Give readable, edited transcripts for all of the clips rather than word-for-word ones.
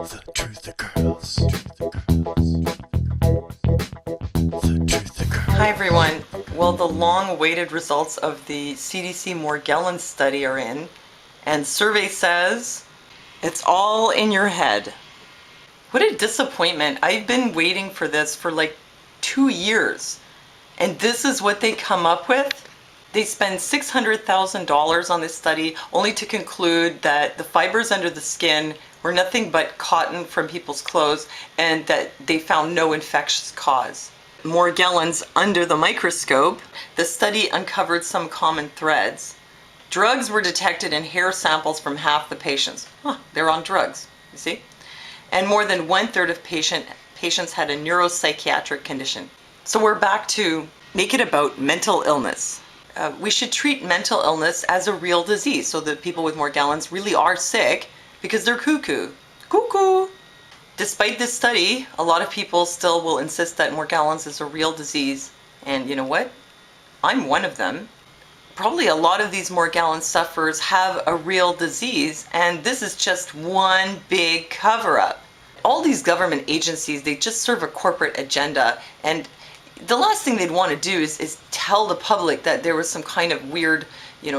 The truth occurs. The truth occurs. Hi everyone. Well, the long-awaited results of the CDC Morgellons study are in, and survey says it's all in your head. What a disappointment. I've been waiting for this for like 2 years, and this is what they come up with? They spend $600,000 on this study only to conclude that the fibers under the skin were nothing but cotton from people's clothes and that they found no infectious cause. Morgellons under the microscope, the study uncovered some common threads. Drugs were detected in hair samples from half the patients. They're on drugs, you see? And more than 1/3 of patients had a neuropsychiatric condition. So we're back to make it about mental illness. We should treat mental illness as a real disease so that people with Morgellons really are sick because they're cuckoo. Cuckoo! Despite this study, a lot of people still will insist that Morgellons is a real disease. And you know what? I'm one of them. Probably a lot of these Morgellons sufferers have a real disease, and this is just one big cover-up. All these government agencies, they just serve a corporate agenda, and the last thing they'd want to do is tell the public that there was some kind of weird,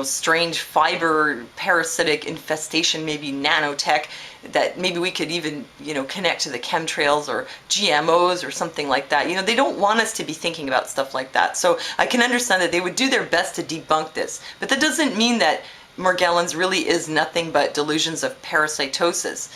strange fiber parasitic infestation, maybe nanotech, that maybe we could even, connect to the chemtrails or GMOs or something like that. They don't want us to be thinking about stuff like that. So I can understand that they would do their best to debunk this. But that doesn't mean that Morgellons really is nothing but delusions of parasitosis.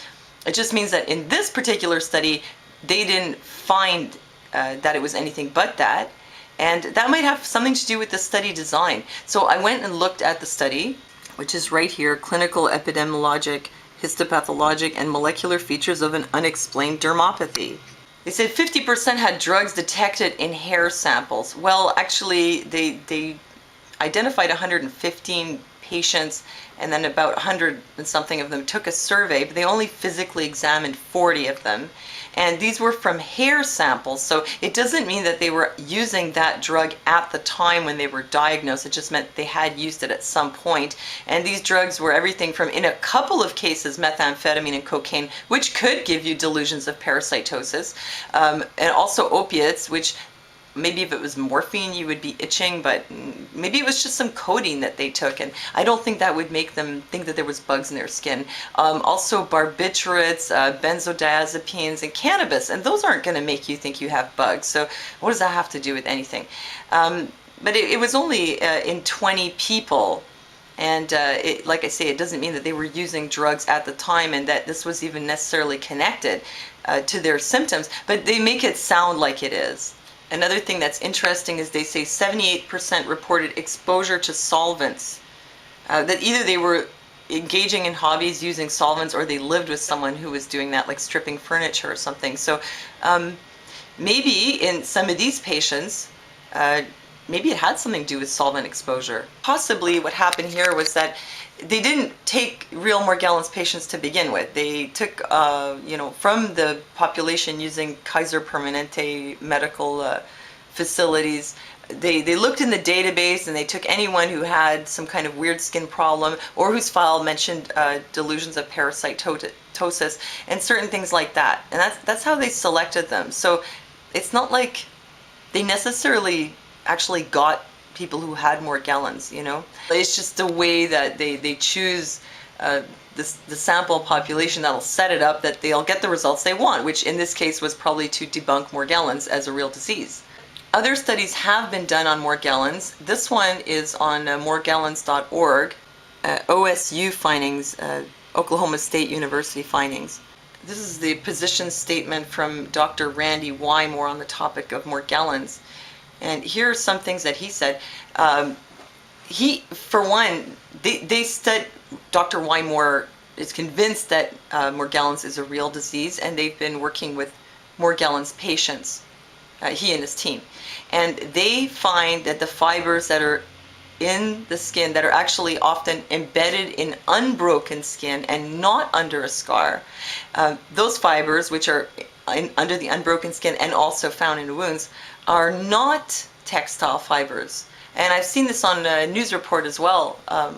It just means that in this particular study, they didn't find that it was anything but that, and that might have something to do with the study design. So I went and looked at the study, which is right here: clinical, epidemiologic, histopathologic, and molecular features of an unexplained dermopathy. They said 50% had drugs detected in hair samples. Well, actually, they identified 115 patients, and then about 100 and something of them took a survey, but they only physically examined 40 of them. And these were from hair samples, so it doesn't mean that they were using that drug at the time when they were diagnosed. It just meant they had used it at some point. And these drugs were everything from, in a couple of cases, methamphetamine and cocaine, which could give you delusions of parasitosis, and also opiates, which maybe if it was morphine you would be itching, but maybe it was just some codeine that they took, and I don't think that would make them think that there was bugs in their skin. Also barbiturates, benzodiazepines, and cannabis, and those aren't going to make you think you have bugs. So what does that have to do with anything? But it was only in 20 people, and like I say, it doesn't mean that they were using drugs at the time and that this was even necessarily connected to their symptoms, but they make it sound like it is. Another thing that's interesting is they say 78% reported exposure to solvents, that either they were engaging in hobbies using solvents or they lived with someone who was doing that, like stripping furniture or something. So maybe in some of these patients, maybe it had something to do with solvent exposure. Possibly what happened here was that they didn't take real Morgellons patients to begin with. They took, from the population using Kaiser Permanente medical facilities. They looked in the database and they took anyone who had some kind of weird skin problem or whose file mentioned delusions of parasitosis and certain things like that. And that's how they selected them. So it's not like they necessarily actually got people who had Morgellons, It's just the way that they choose the sample population that'll set it up that they'll get the results they want, which in this case was probably to debunk Morgellons as a real disease. Other studies have been done on Morgellons. This one is on morgellons.org, OSU findings, Oklahoma State University findings. This is the position statement from Dr. Randy Wymore on the topic of Morgellons. And here are some things that he said. For one, Dr. Wymore is convinced that Morgellons is a real disease, and they've been working with Morgellons patients, he and his team. And they find that the fibers that are in the skin that are actually often embedded in unbroken skin and not under a scar, those fibers, which are under the unbroken skin and also found in wounds, are not textile fibers. And I've seen this on a news report as well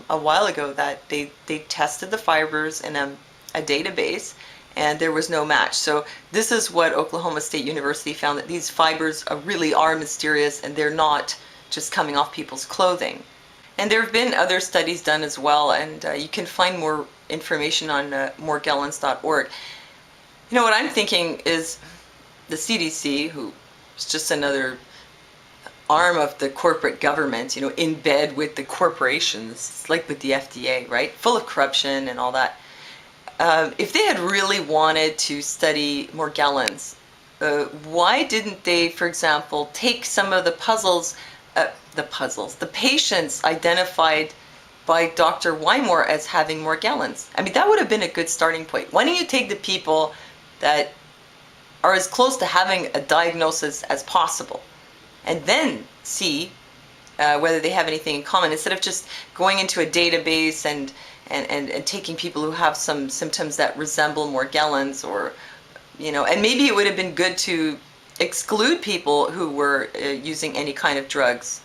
a while ago, that they tested the fibers in a database, and there was no match. So this is what Oklahoma State University found, that these fibers really are mysterious and they're not just coming off people's clothing. And there have been other studies done as well, and you can find more information on morgellons.org. You know, what I'm thinking is the CDC, who is just another arm of the corporate government, you know, in bed with the corporations, like with the FDA, right? Full of corruption and all that. If they had really wanted to study Morgellons, why didn't they, for example, take some of the patients identified by Dr. Wymore as having Morgellons? I mean, that would have been a good starting point. Why don't you take the people that are as close to having a diagnosis as possible, and then see whether they have anything in common, instead of just going into a database and taking people who have some symptoms that resemble Morgellons, or, you know, and maybe it would have been good to exclude people who were using any kind of drugs.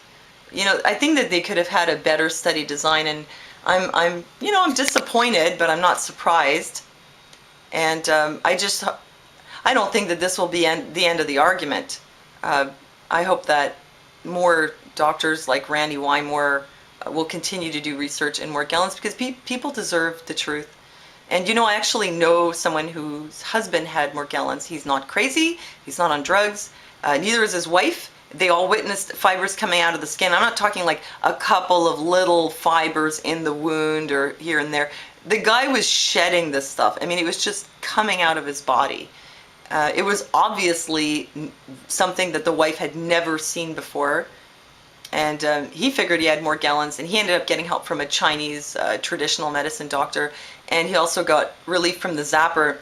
You know, I think that they could have had a better study design, and I'm disappointed, but I'm not surprised. And I don't think that this will be the end of the argument. I hope that more doctors like Randy Wymore will continue to do research in Morgellons, because people deserve the truth. And, you know, I actually know someone whose husband had Morgellons. He's not crazy. He's not on drugs. Neither is his wife. They all witnessed fibers coming out of the skin. I'm not talking like a couple of little fibers in the wound or here and there. The guy was shedding this stuff. I mean, it was just coming out of his body. It was obviously something that the wife had never seen before. And he figured he had Morgellons, and he ended up getting help from a Chinese traditional medicine doctor. And he also got relief from the zapper.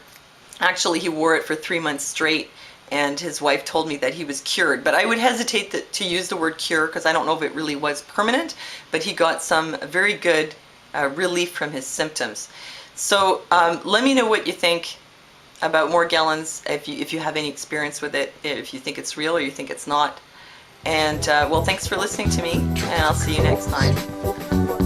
Actually, he wore it for 3 months straight, and his wife told me that he was cured. But I would hesitate to use the word cure, because I don't know if it really was permanent, but he got some very good relief from his symptoms. So let me know what you think about Morgellons, if you have any experience with it, if you think it's real or you think it's not. And well, thanks for listening to me, and I'll see you next time.